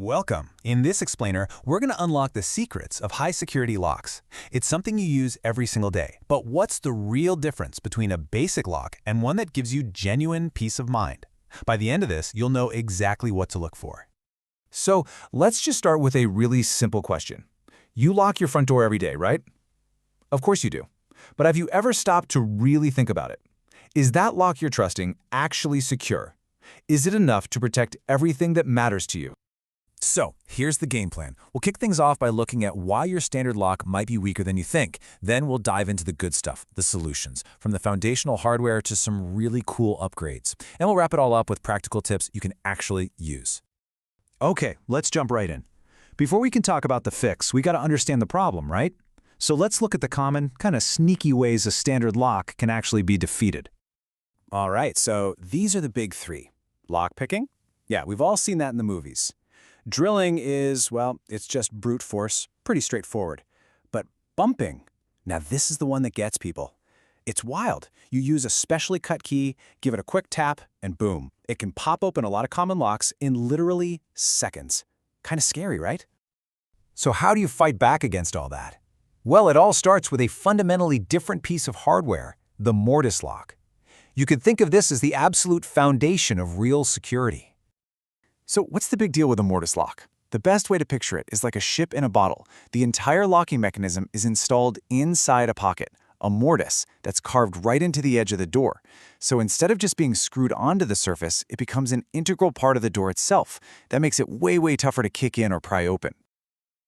Welcome. In this explainer, we're going to unlock the secrets of high-security locks. It's something you use every single day. But what's the real difference between a basic lock and one that gives you genuine peace of mind? By the end of this, you'll know exactly what to look for. So let's just start with a really simple question. You lock your front door every day, right? Of course you do. But have you ever stopped to really think about it? Is that lock you're trusting actually secure? Is it enough to protect everything that matters to you? So, here's the game plan. We'll kick things off by looking at why your standard lock might be weaker than you think. Then we'll dive into the good stuff, the solutions, from the foundational hardware to some really cool upgrades. And we'll wrap it all up with practical tips you can actually use. Okay, let's jump right in. Before we can talk about the fix, we got to understand the problem, right? So let's look at the common, kind of sneaky ways a standard lock can actually be defeated. All right, so these are the big three. Lockpicking? Yeah, we've all seen that in the movies. Drilling is, well, it's just brute force, pretty straightforward. But bumping, now this is the one that gets people. It's wild. You use a specially cut key, give it a quick tap, and boom. It can pop open a lot of common locks in literally seconds. Kind of scary, right? So how do you fight back against all that? Well, it all starts with a fundamentally different piece of hardware, the Mortise lock. You could think of this as the absolute foundation of real security. So what's the big deal with a Mortise lock? The best way to picture it is like a ship in a bottle. The entire locking mechanism is installed inside a pocket, a mortise that's carved right into the edge of the door. So instead of just being screwed onto the surface, it becomes an integral part of the door itself. That makes it way tougher to kick in or pry open.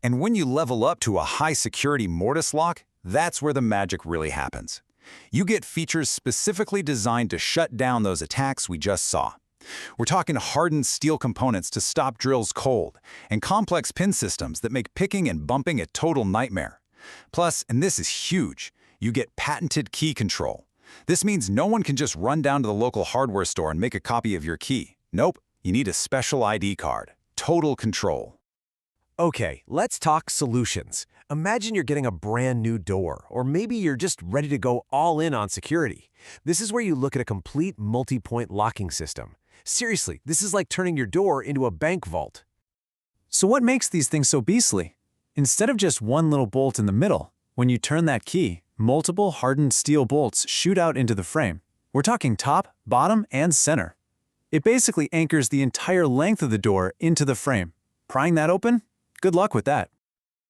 And when you level up to a high-security Mortise lock, that's where the magic really happens. You get features specifically designed to shut down those attacks we just saw. We're talking hardened steel components to stop drills cold, and complex pin systems that make picking and bumping a total nightmare. Plus, and this is huge, you get patented key control. This means no one can just run down to the local hardware store and make a copy of your key. Nope, you need a special ID card. Total control. Okay, let's talk solutions. Imagine you're getting a brand new door, or maybe you're just ready to go all in on security. This is where you look at a complete multi-point locking system. Seriously, this is like turning your door into a bank vault. So what makes these things so beastly? Instead of just one little bolt in the middle, when you turn that key, multiple hardened steel bolts shoot out into the frame. We're talking top, bottom, and center. It basically anchors the entire length of the door into the frame. Prying that open? Good luck with that.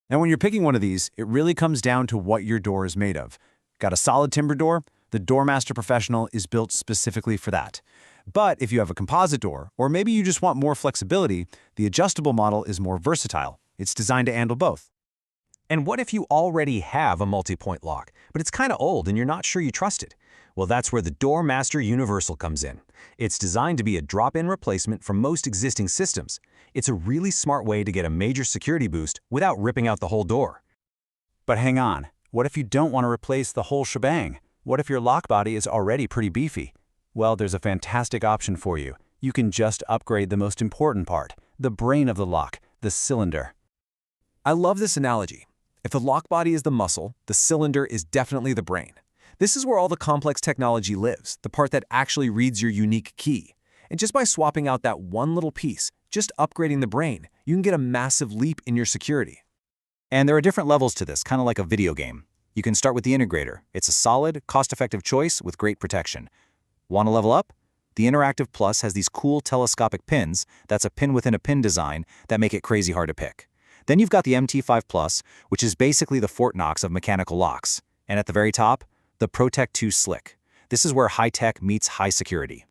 Now when you're picking one of these, it really comes down to what your door is made of. Got a solid timber door? The Doormaster Professional is built specifically for that. But if you have a composite door, or maybe you just want more flexibility, the adjustable model is more versatile. It's designed to handle both. And what if you already have a multi-point lock, but it's kind of old and you're not sure you trust it? Well, that's where the Doormaster Universal comes in. It's designed to be a drop-in replacement for most existing systems. It's a really smart way to get a major security boost without ripping out the whole door. But hang on, what if you don't want to replace the whole shebang? What if your lock body is already pretty beefy? Well, there's a fantastic option for you. You can just upgrade the most important part, the brain of the lock, the cylinder. I love this analogy. If the lock body is the muscle, the cylinder is definitely the brain. This is where all the complex technology lives, the part that actually reads your unique key. And just by swapping out that one little piece, just upgrading the brain, you can get a massive leap in your security. And there are different levels to this, kind of like a video game. You can start with the integrator. It's a solid, cost-effective choice with great protection. Want to level up? The Interactive Plus has these cool telescopic pins, that's a pin within a pin design, that make it crazy hard to pick. Then you've got the MT5 Plus, which is basically the Fort Knox of mechanical locks. And at the very top, the Protect 2 Slick. This is where high-tech meets high security.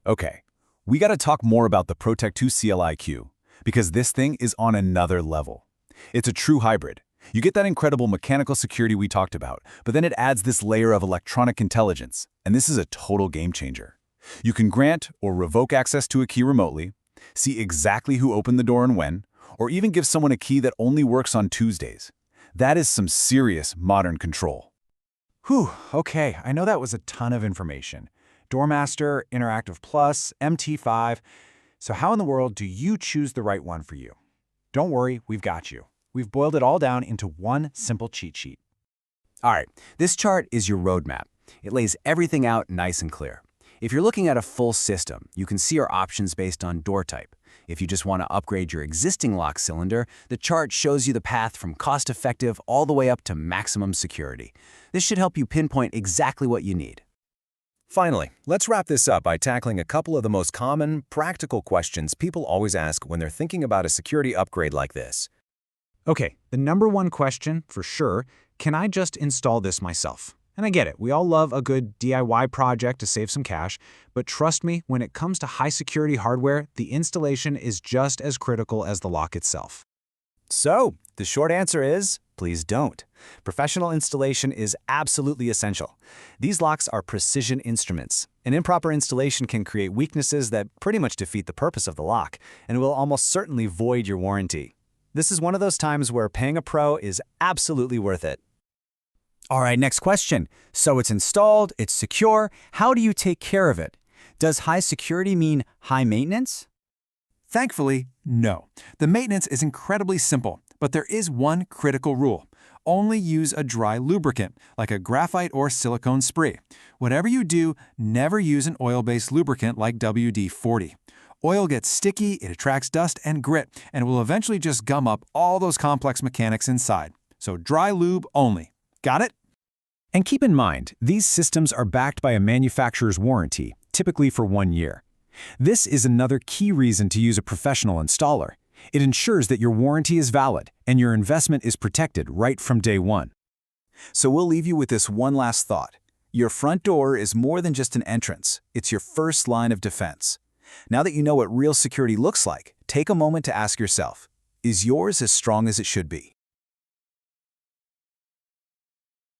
Okay, we got to talk more about the Protect 2 CLIQ, because this thing is on another level. It's a true hybrid. You get that incredible mechanical security we talked about, but then it adds this layer of electronic intelligence, and this is a total game changer. You can grant or revoke access to a key remotely, see exactly who opened the door and when, or even give someone a key that only works on Tuesdays. That is some serious modern control. Whew, okay, I know that was a ton of information. Doormaster, Interactive Plus, MT5. So how in the world do you choose the right one for you? Don't worry, we've got you. We've boiled it all down into one simple cheat sheet. All right, this chart is your roadmap. It lays everything out nice and clear. If you're looking at a full system, you can see our options based on door type. If you just want to upgrade your existing lock cylinder, the chart shows you the path from cost-effective all the way up to maximum security. This should help you pinpoint exactly what you need. Finally, let's wrap this up by tackling a couple of the most common, practical questions people always ask when they're thinking about a security upgrade like this. Okay, the number one question, for sure, can I just install this myself? And I get it, we all love a good DIY project to save some cash, but trust me, when it comes to high-security hardware, the installation is just as critical as the lock itself. So, the short answer is, please don't. Professional installation is absolutely essential. These locks are precision instruments. An improper installation can create weaknesses that pretty much defeat the purpose of the lock, and will almost certainly void your warranty. This is one of those times where paying a pro is absolutely worth it. All right, next question. So it's installed, it's secure. How do you take care of it? Does high security mean high maintenance? Thankfully, no. The maintenance is incredibly simple, but there is one critical rule. Only use a dry lubricant, like a graphite or silicone spray. Whatever you do, never use an oil-based lubricant like WD-40. Oil gets sticky, it attracts dust and grit, and will eventually just gum up all those complex mechanics inside. So dry lube only. Got it? And keep in mind, these systems are backed by a manufacturer's warranty, typically for 1 year. This is another key reason to use a professional installer. It ensures that your warranty is valid and your investment is protected right from day one. So we'll leave you with this one last thought. Your front door is more than just an entrance. It's your first line of defense. Now that you know what real security looks like, take a moment to ask yourself, is yours as strong as it should be?